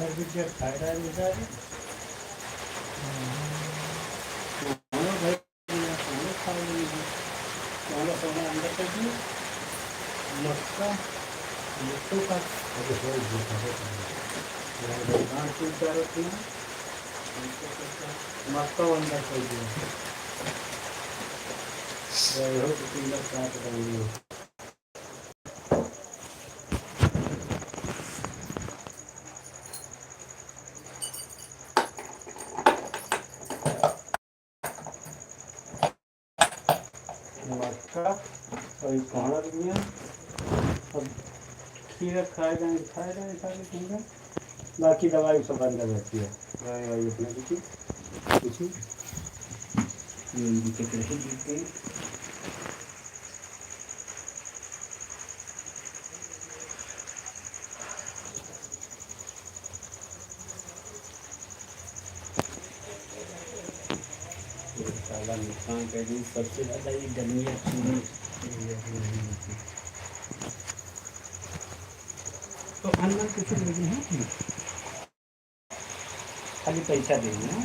खरबूजा खाए रहा है बेचारे। खाना भाई खाना खा लीजिए। खाना सोना अंदर कर दिए। मक्का मक्कों का गाँठ टूट जा रही है। मक्का अंदर कर दिया। हो तो सुंदर काट रही है। मक्का और खाना लिया। अब खीरा खाए जाएंगे सारे खीरा। बाकी दवाई सब बंद कर रहती है। दवाई वाई अपने कुछ दिक्कत रही जीत गई। साला नुकसान कर दी। सबसे ज़्यादा ये गर्मियाँ चूनी तो अंदर कुछ लगी है खाली पैसा देंगे ना।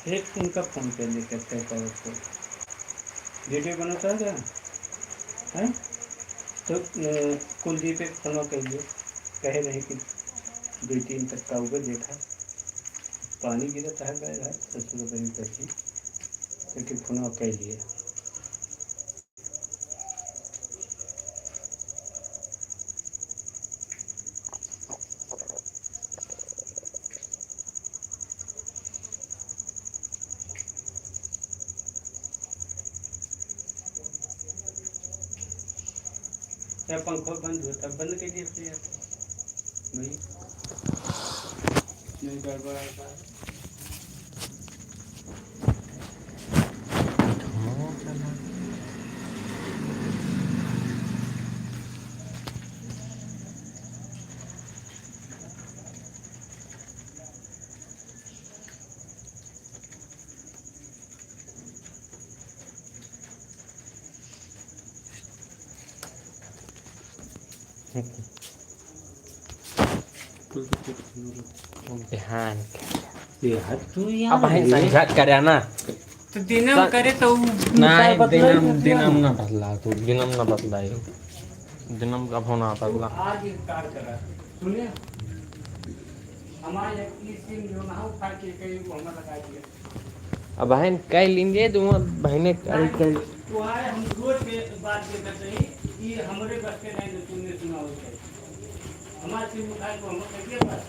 एक उनका फ़ोन पे ले सकते हैं उसको वीडियो बनाता है क्या है। तो कुलदीप एक फोन कहिए कहे रहे कि 2-3 तक का होगा देखा पानी गिरता है गए है ससुर बनी करके लेकिन फोन कह लिए। क्या पंखा बंद होता बंद करिए फिर भाई नहीं गड़बड़ा। ध्यान यार तू अब यहाँ भाई ये संघात करे ना तो दिनम करे तो नहीं बतलाई दिनम मत दिनम यार। ना बदला तू दिनम ना बदला दिनम का फोन आता तो बदला आज कार करा सुनिए हमारे सिम जो ना उठा के कहीं को हमें लगा दिया। अब बहन कह लेंगे तुम बहने कल कल तुम्हारे हम रोज के बात ये करते हैं ये हमारे बस के नहीं तुमने सुना हो चाहिए हमारे सिम उठा को हम कहिए बस।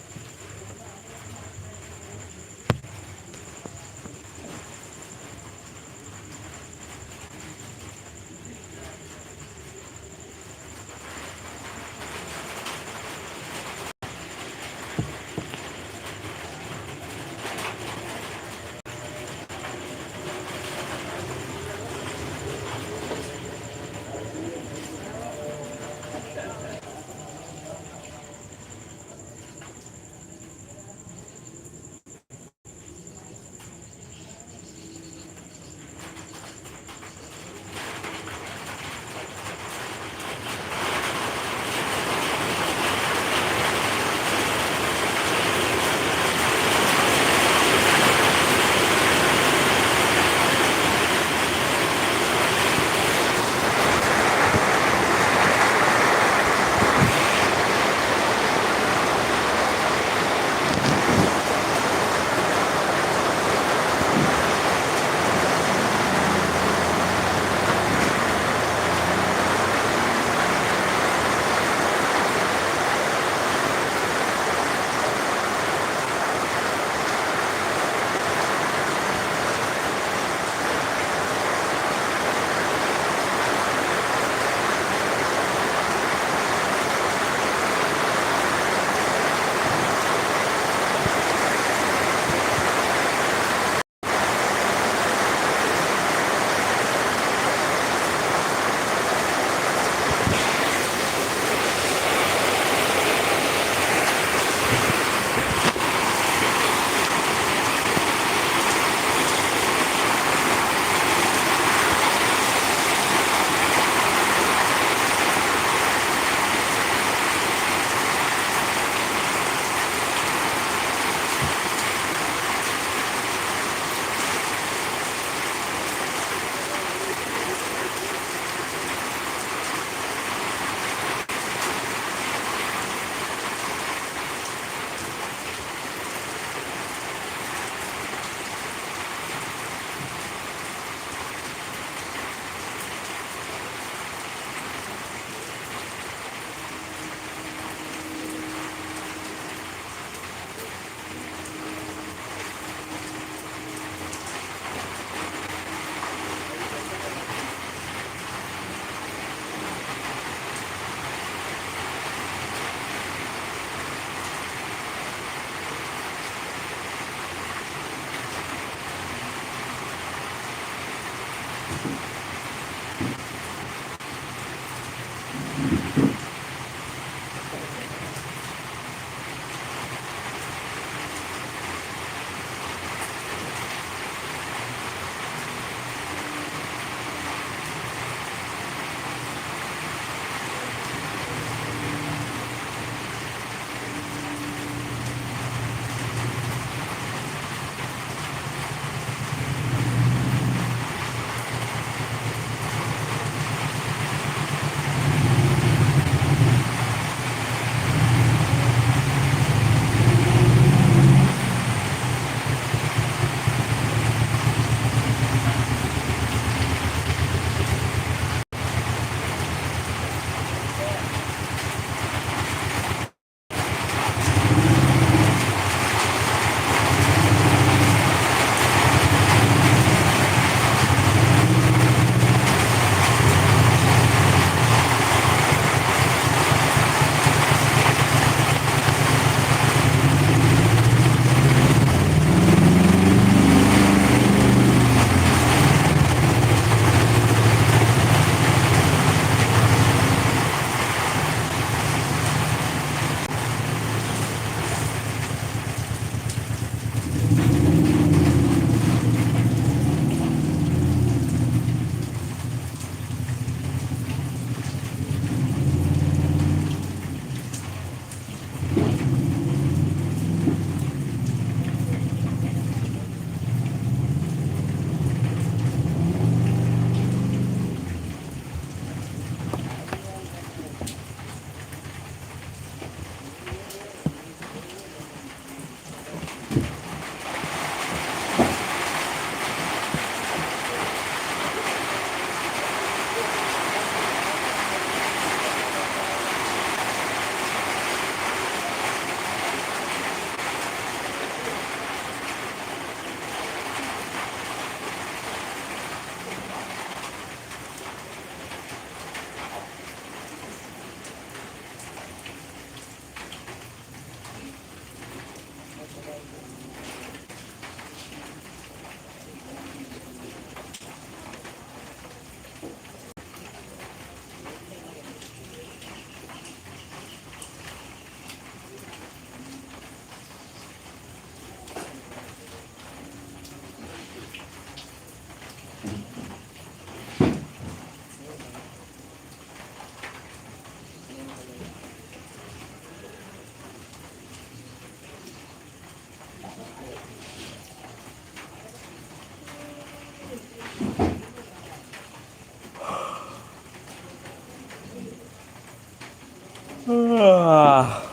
आह,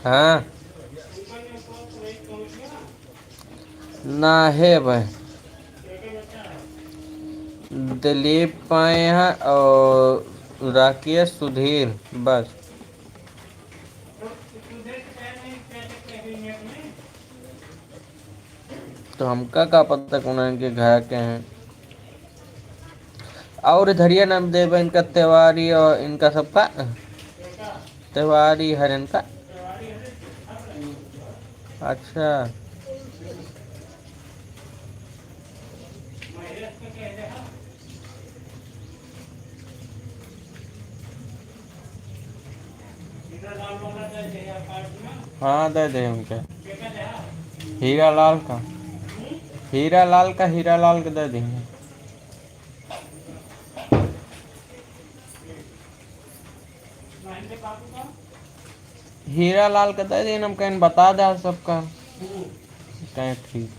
हाँ ना है भाई। दिलीप आए हैं और राकेश सुधीर बस। तो हमका का पता कौन इनके घर के हैं। और धरिया नाम देव इनका तिवारी और इनका सबका तिवारी हरन का। अच्छा हाँ दे दे उनके। हीरा लाल का हीरा लाल का दे देंगे। हीरा लाल का दे दें हम कहीं बता दे सबका कहीं ठीक।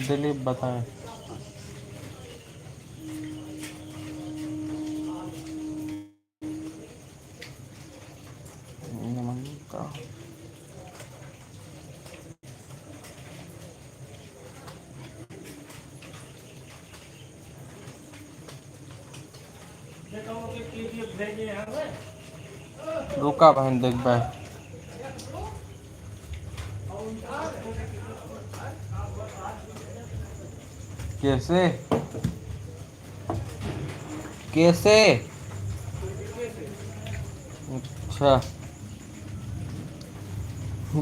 दिलीप बताएं। का रुका बहन देख भाई कैसे कैसे। अच्छा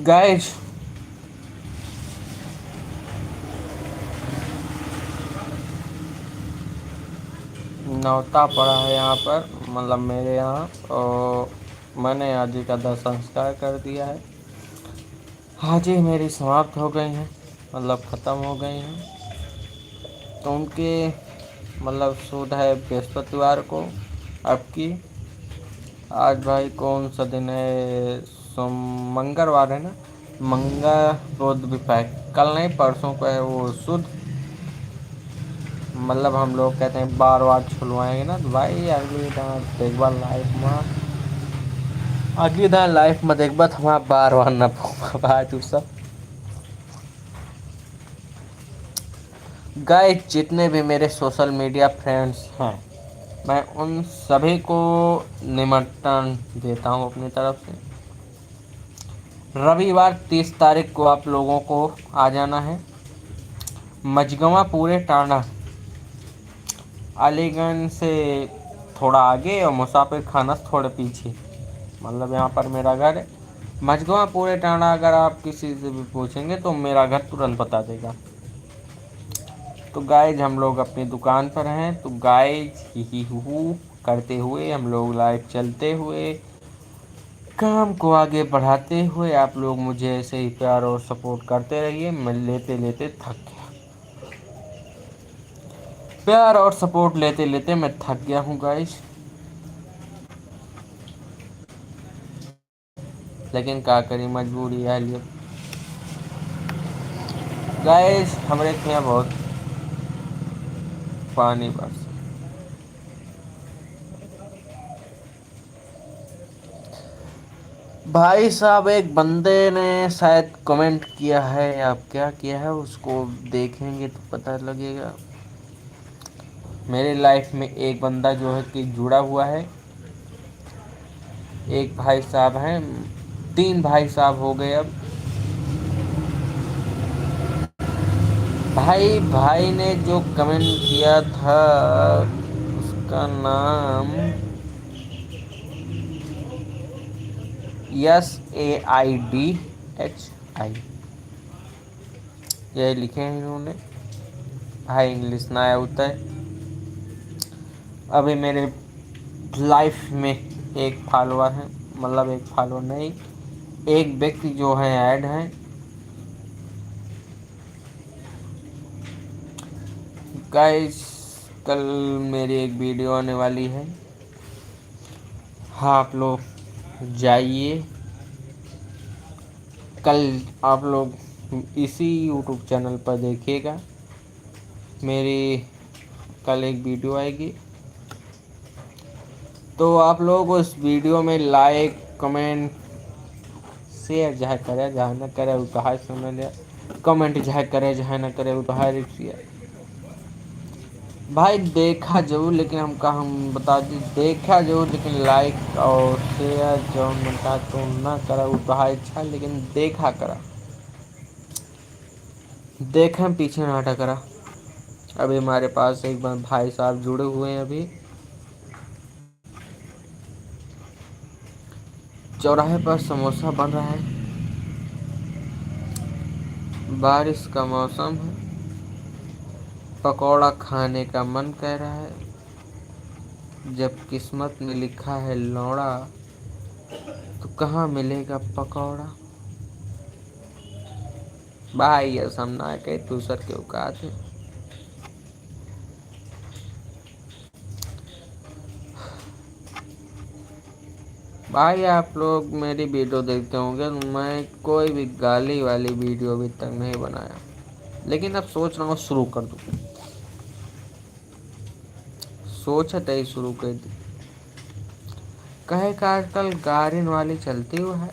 गाइस नौता पड़ा है यहाँ पर मतलब मेरे यहाँ और मैंने आज ही का दाह संस्कार कर दिया है। हाजी मेरी समाप्त हो गई हैं मतलब ख़त्म हो गई हैं। तो उनके मतलब शुद्ध है बृहस्पतिवार को आपकी। आज भाई कौन सा दिन है सोम मंगलवार है ना। मंगल बुध भी पाए कल नहीं परसों को है वो शुद्ध। मतलब हम लोग कहते हैं बार बार छुलवाएंगे ना तो भाई अगली दांत एक बार लाइफ में अगली दांत लाइफ में देख बात हमारा बार बार न भाई तू सब। गाइस जितने भी मेरे सोशल मीडिया फ्रेंड्स हैं मैं उन सभी को निमंत्रण देता हूं अपनी तरफ से। रविवार 30 तारीख को आप लोगों को आ जाना है मझगवा पूरे टांडा अलीगंज से थोड़ा आगे और मुसाफिर खाना से थोड़े पीछे। मतलब यहाँ पर मेरा घर है मझगवा पूरे टांडा। अगर आप किसी से भी पूछेंगे तो मेरा घर तुरंत बता देगा। तो गाइज हम लोग अपनी दुकान पर हैं। तो गाइज ही हू करते हुए हम लोग लाइव चलते हुए काम को आगे बढ़ाते हुए आप लोग मुझे ऐसे ही प्यार और सपोर्ट करते रहिए। मैं लेते लेते थक गया, प्यार और सपोर्ट लेते लेते मैं थक गया हूँ गाइज। लेकिन क्या करी, मजबूरी है लिए गाइस। हमारे यहाँ बहुत पानी बरस। भाई साहब एक बंदे ने शायद कमेंट किया है, आप क्या किया है उसको देखेंगे तो पता लगेगा। मेरे लाइफ में एक बंदा जो है कि जुड़ा हुआ है। एक भाई साहब हैं, 3 भाई साहब हो गए अब। भाई भाई ने जो कमेंट किया था उसका नाम SAIDHI यही लिखे हैं इन्होंने। भाई इंग्लिश ना आया होता है। अभी मेरे लाइफ में एक फॉलोअर है, मतलब एक फॉलोअर नहीं, एक व्यक्ति जो है ऐड है। गाइस कल मेरी एक वीडियो आने वाली है। हाँ आप लोग जाइए, कल आप लोग इसी यूट्यूब चैनल पर देखिएगा। मेरी कल एक वीडियो आएगी, तो आप लोग उस वीडियो में लाइक कमेंट शेयर जहाँ करे जहाँ न करे वो कहा सुन लिया। कमेंट जहाँ करे जहाँ न करे वो कहा रिक्सिया। भाई देखा जरूर, लेकिन हम बता दी देखा जरूर, लेकिन लाइक और शेयर जो मनता तो ना करा वो कहा इच्छा, लेकिन देखा करा, देखा पीछे ना हटा करा। अभी हमारे पास एक बार भाई साहब जुड़े हुए हैं। अभी चौराहे पर समोसा बन रहा है, बारिश का मौसम है, पकौड़ा खाने का मन कह रहा है। जब किस्मत में लिखा है लौड़ा तो कहाँ मिलेगा पकौड़ा। भाई ये सामना के दूसर के औकात है। भाई आप लोग मेरी वीडियो देखते होंगे, मैं कोई भी गाली वाली वीडियो अभी तक नहीं बनाया, लेकिन अब सोच रहा हूँ शुरू कर दूँ। सोचते ही शुरू कर दी। कहे का आजकल गारिन वाली चलती हुआ है।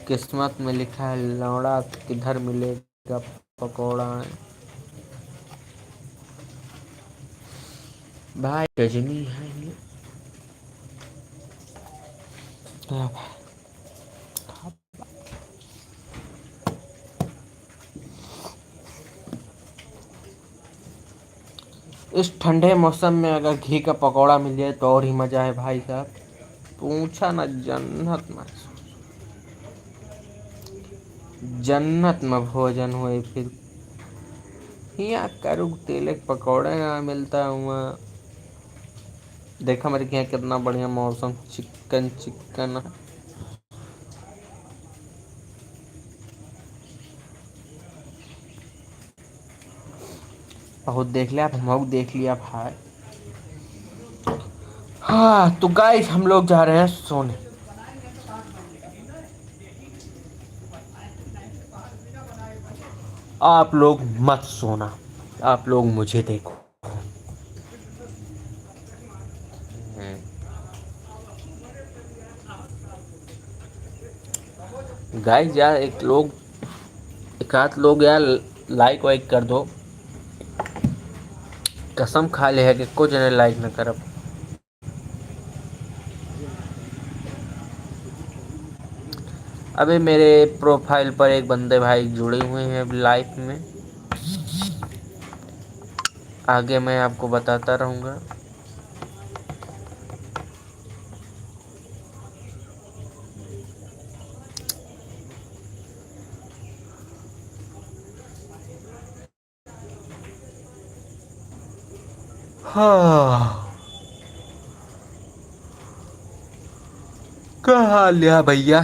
किस्मत में लिखा है लौड़ा तो किधर मिलेगा पकौड़ा। भाई गजनी है ये। इस ठंडे मौसम में अगर घी का पकौड़ा मिल जाए तो और ही मजा है भाई साहब। पूछा ना, जन्नत में जन्नत में भोजन हुए। फिर यहाँ करू तेल के पकौड़े ना मिलता हुआ। देखा मेरे यहाँ कितना बढ़िया मौसम, चिकन चिकन। बहुत देख लिया, हम देख लिया भाई। हाँ तो गाइस हम लोग जा रहे हैं सोने। आप लोग मत सोना, आप लोग मुझे देखो। गाइस यार एक आध लोग यार लाइक वाइक कर दो। कसम खा ले है कि कुछ ने लाइक न करब। अभी मेरे प्रोफाइल पर एक बंदे भाई जुड़े हुए हैं लाइफ में, आगे मैं आपको बताता रहूँगा। हाँ, क्या हाल है भैया?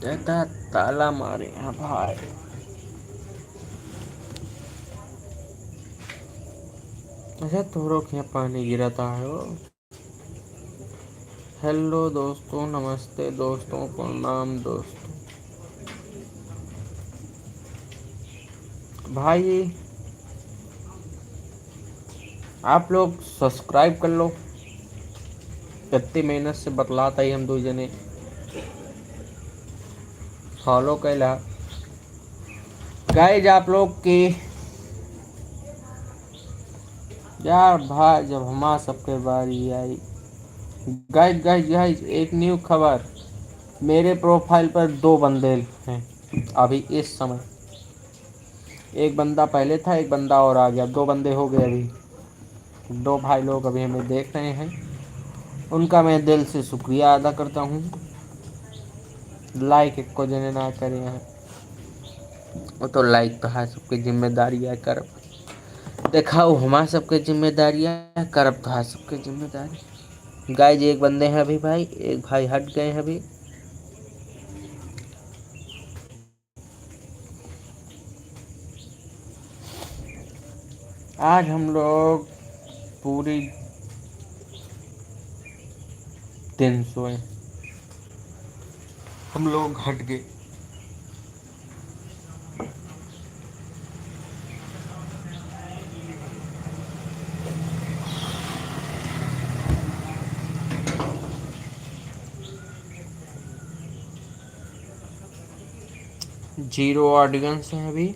कहता ताला मारे हैं भाई। अच्छा, तोरो क्या पानी गिरता है वो? हेलो दोस्तों, नमस्ते दोस्तों, प्रणाम दोस्तों। भाई आप लोग सब्सक्राइब कर लो, कितनी मेहनत से बतलाता ही हम दो जने फॉलो कैला। गाइज आप लोग की यार भाई, जब हमारा सबके बारी आई। गाइज गाइज गाइज, एक न्यू खबर। मेरे प्रोफाइल पर दो बंदे हैं अभी इस समय। एक बंदा पहले था, एक बंदा और आ गया, दो बंदे हो गए अभी। दो भाई लोग अभी हमें देख रहे हैं, उनका मैं दिल से शुक्रिया अदा करता हूँ। लाइक एक को जने ना करे हैं, वो तो लाइक तो है सबकी जिम्मेदारी है। कर दिखाओ हमारा सबके जिम्मेदारी है, करब तो है सबके जिम्मेदारी। गाइज एक बंदे हैं अभी भाई, एक भाई हट गए हैं अभी। आज हम लोग पूरी दिन सोए, हम लोग हट गए। जीरो ऑडियंस है अभी।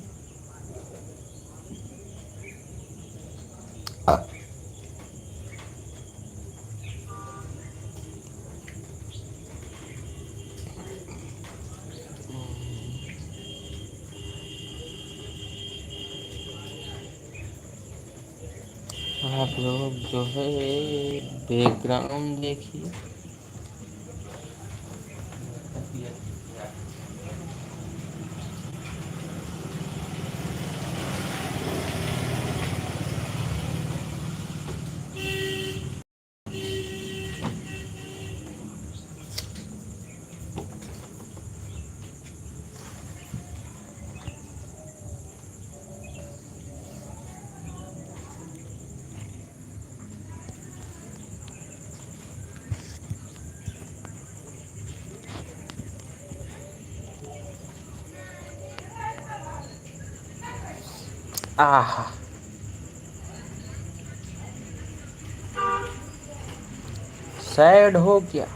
आप लोग जो है बैकग्राउंड देखिए। आह, सैड हो क्या?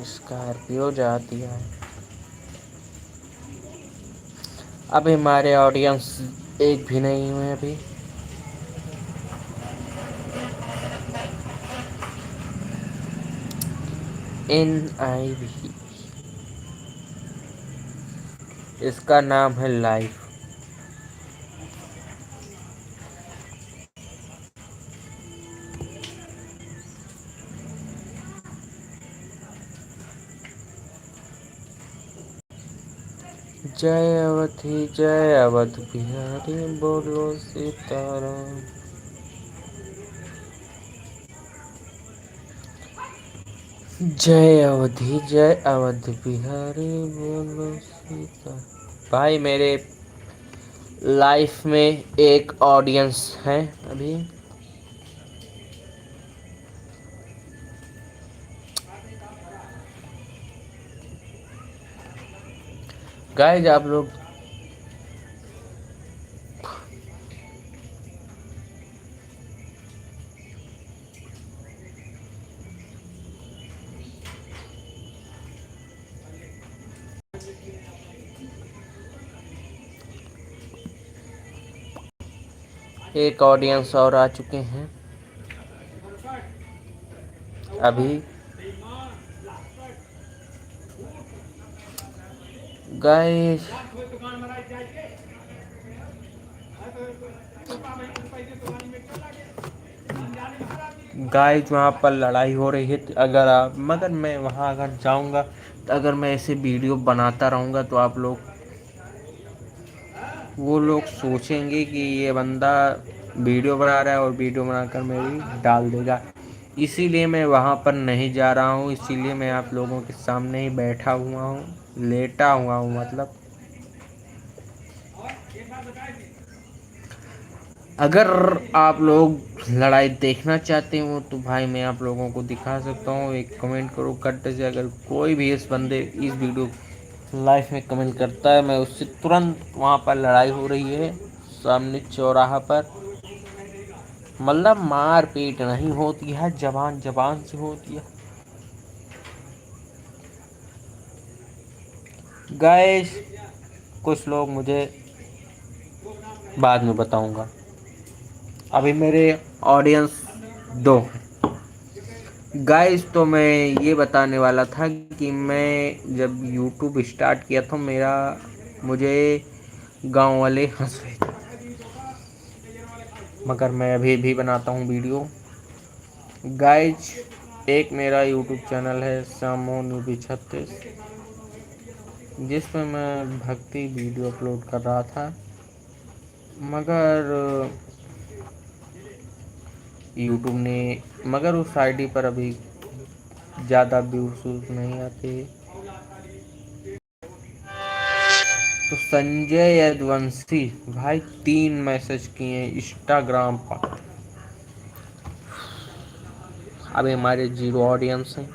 स्कॉर्पियो जाती है। अभी हमारे ऑडियंस एक भी नहीं हुए अभी। NIV, इसका नाम है लाइफ। जय अवधि जय अवध बिहारी बोलो सीताराम। जय अवधि जय अवध बिहारी बोलो सीता। भाई मेरे लाइफ में एक ऑडियंस है अभी। गाइज आप लोग एक ऑडियंस और आ चुके हैं अभी। गाइस गाइस वहाँ पर लड़ाई हो रही है, अगर आप मगर मैं वहाँ अगर जाऊँगा तो अगर मैं ऐसे वीडियो बनाता रहूँगा तो आप लोग वो लोग सोचेंगे कि ये बंदा वीडियो बना रहा है और वीडियो बनाकर मेरी डाल देगा। इसीलिए मैं वहाँ पर नहीं जा रहा हूँ, इसीलिए मैं आप लोगों के सामने ही बैठा हुआ हूँ, लेटा हुआ हूँ मतलब। अगर आप लोग लड़ाई देखना चाहते हो तो भाई मैं आप लोगों को दिखा सकता हूँ, एक कमेंट करो कट से। अगर कोई भी इस वीडियो लाइफ में कमेंट करता है मैं उससे तुरंत, वहाँ पर लड़ाई हो रही है सामने चौराहा पर, मतलब मार पीट नहीं होती है, जबान जबान से होती है। गाइस कुछ लोग मुझे बाद में बताऊंगा, अभी मेरे ऑडियंस 2 हैं। गाइस तो मैं ये बताने वाला था कि मैं जब यूट्यूब स्टार्ट किया था मेरा, मुझे गांव वाले हंस रहे थे, मगर मैं अभी भी बनाता हूँ वीडियो। गाइज एक मेरा यूट्यूब चैनल है श्याम मोहन 36, जिस पर मैं भक्ति वीडियो अपलोड कर रहा था, मगर यूट्यूब ने, मगर उस आईडी पर अभी ज़्यादा व्यूज नहीं आते। तो संजय यदुवंशी भाई 3 मैसेज किए इंस्टाग्राम पर, अभी हमारे 0 ऑडियंस हैं।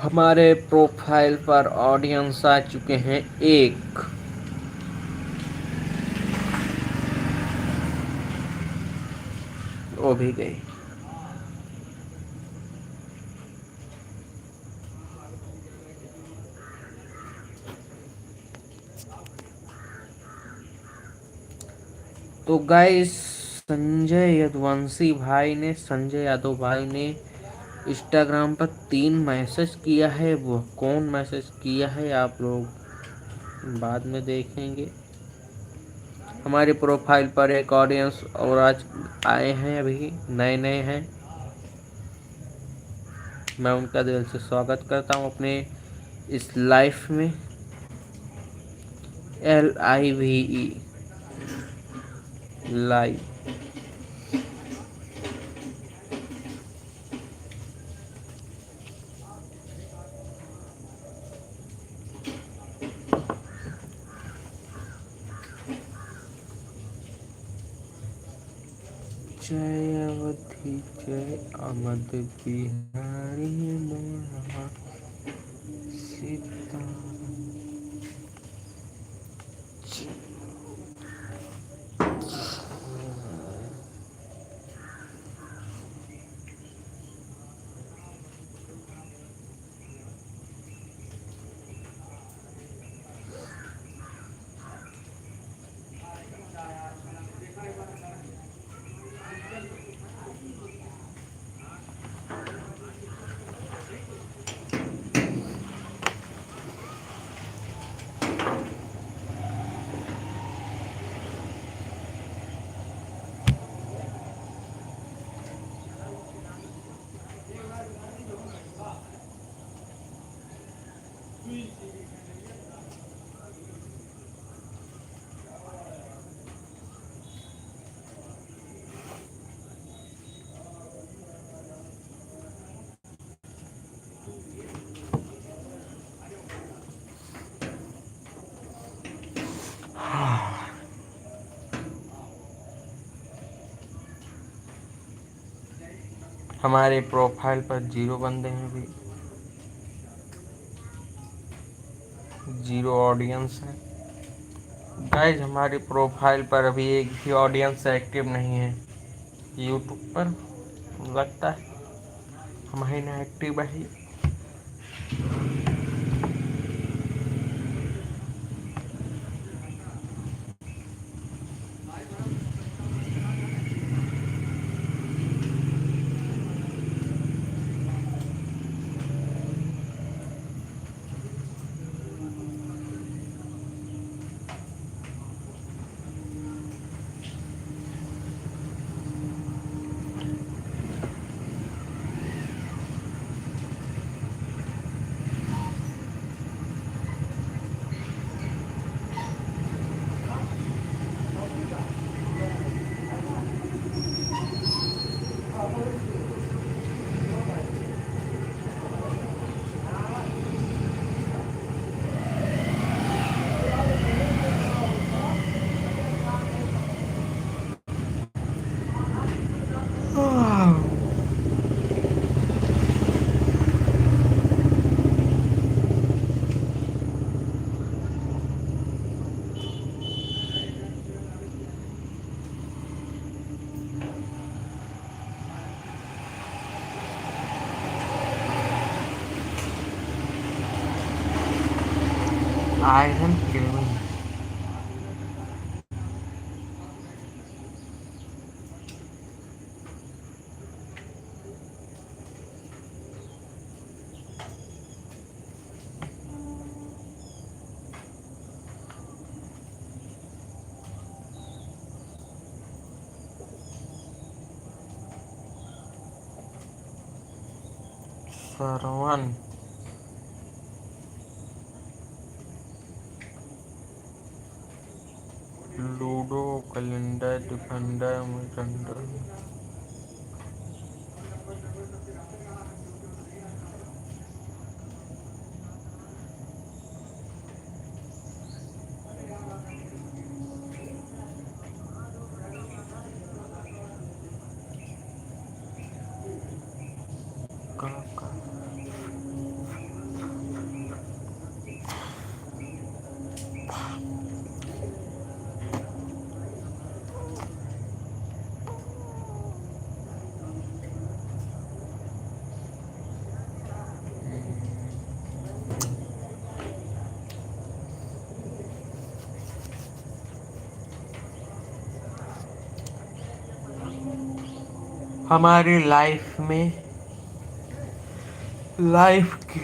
हमारे प्रोफाइल पर ऑडियंस आ चुके हैं 1, वो भी गई। तो गाइस संजय यादव भाई ने इंस्टाग्राम पर 3 मैसेज किया है। वो कौन मैसेज किया है आप लोग बाद में देखेंगे। हमारे प्रोफाइल पर एक ऑडियंस और आज आए हैं, अभी नए नए हैं, मैं उनका दिल से स्वागत करता हूँ अपने इस लाइफ में। LIVE live. जय अवधि जय अमद बिहारी मोहन सीता। हमारे प्रोफाइल पर 0 बंदे हैं अभी, 0 ऑडियंस है। गाइज हमारी प्रोफाइल पर अभी एक भी ऑडियंस एक्टिव नहीं है यूट्यूब पर। लगता है हम ही ना एक्टिव है। Iron killing. सरवन लूडो कैलेंडर डिफेंडर मिडंडर। हमारी लाइफ की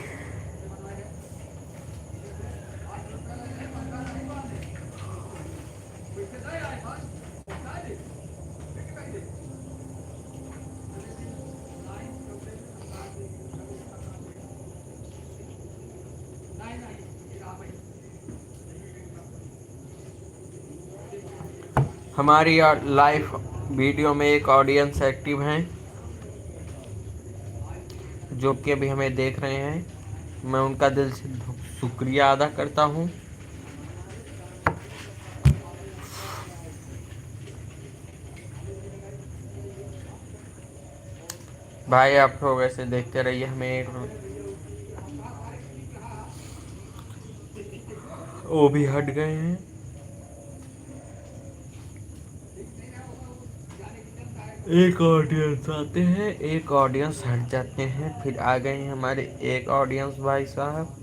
हमारी लाइव वीडियो में एक ऑडियंस एक्टिव हैं जो कि अभी हमें देख रहे हैं। मैं उनका दिल से शुक्रिया अदा करता हूँ। भाई आप लोग ऐसे देखते रहिए, हमें वो भी हट गए हैं। एक ऑडियंस आते हैं, एक ऑडियंस हट जाते हैं, फिर आ गए हैं हमारे एक ऑडियंस भाई साहब।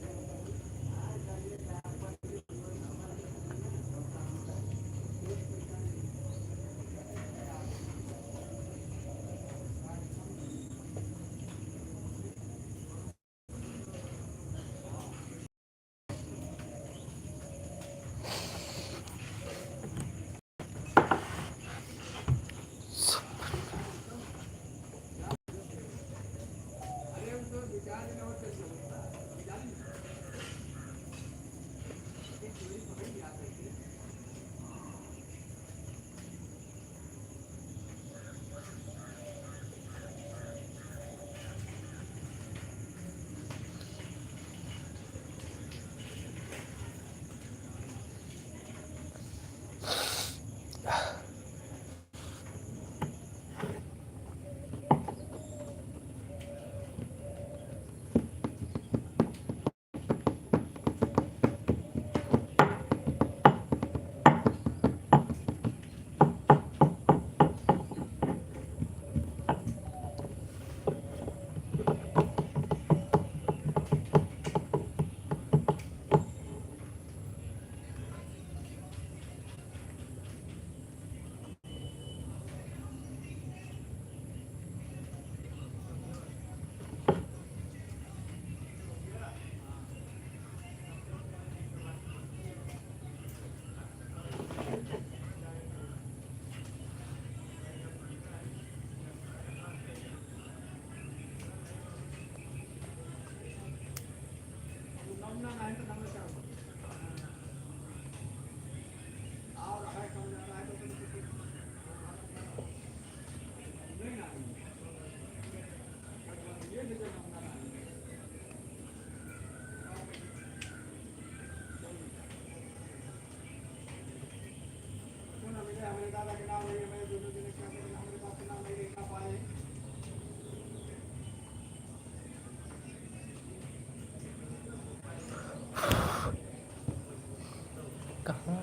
कहाँ?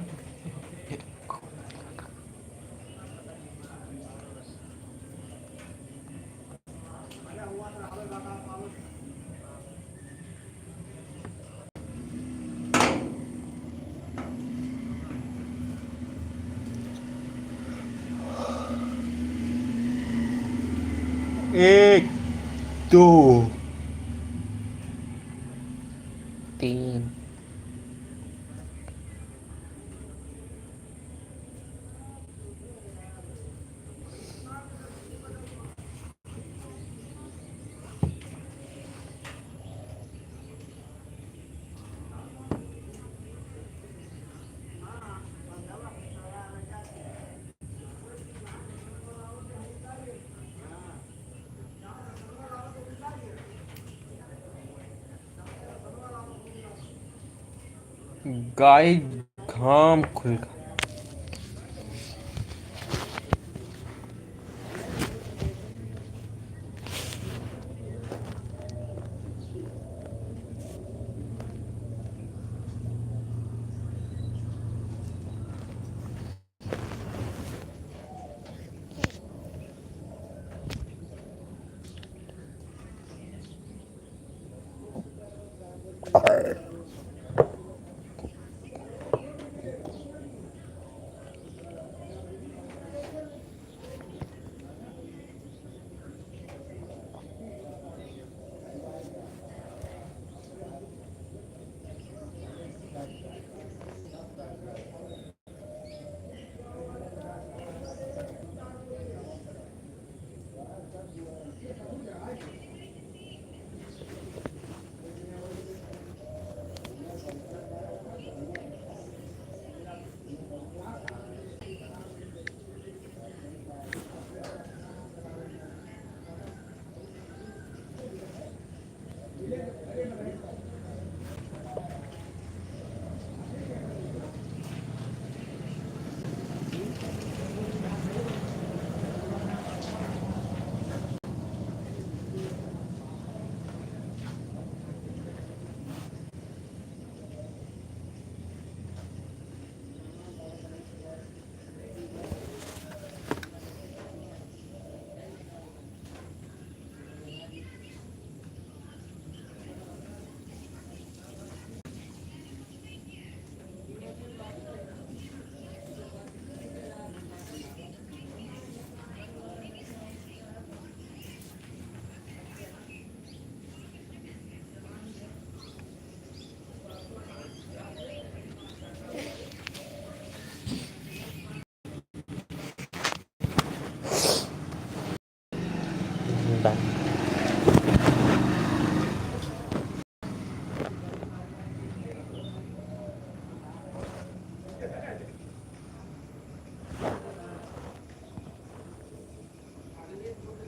एक, दो, तीन, गाय घाम खुल